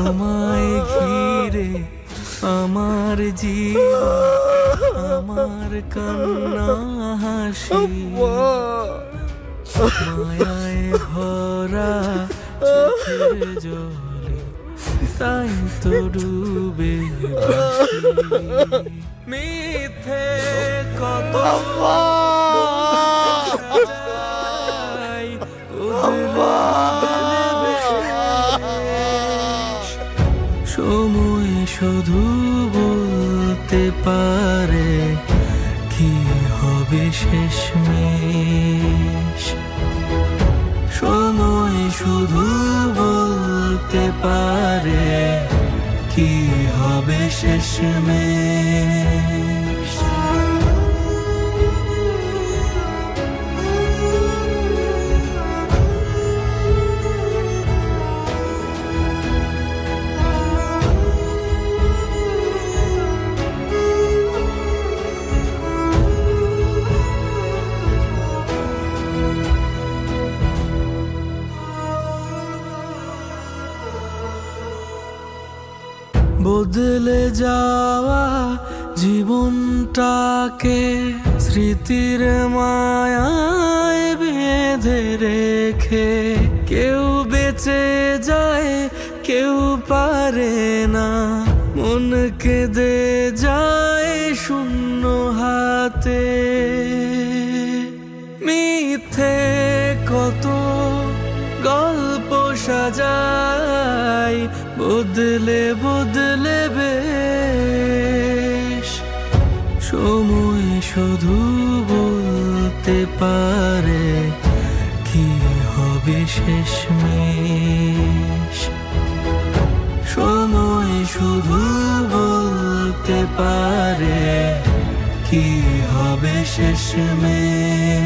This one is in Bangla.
তোমায় ঘিরে আমার জীবন, আমার কান্না হাসি, মায়ায় ভরা চোখের জলে তাই তো ডুবে ভাসি। মিথ্যে কত সাজাই, সময় শুধু বলতে পারে কি হবে শেষমেশ। সময় শুধু বলতে পারে কি হবে শেষমেশ। বদলে যাওয়া জীবনটাকে স্মৃতির মায়ায় বেঁধে রেখে কেউ বেঁচে যায়, কেউ পারে না। মন কেঁদে যায় শূন্য হাতে। মিথ্যে কত গল্প সাজাই, বদলে বদলে বেশ। সময় শুধু বলতে পারে কি হবে শেষমেশ। সময় শুধু বলতে পারে কি হবে শেষমেশ।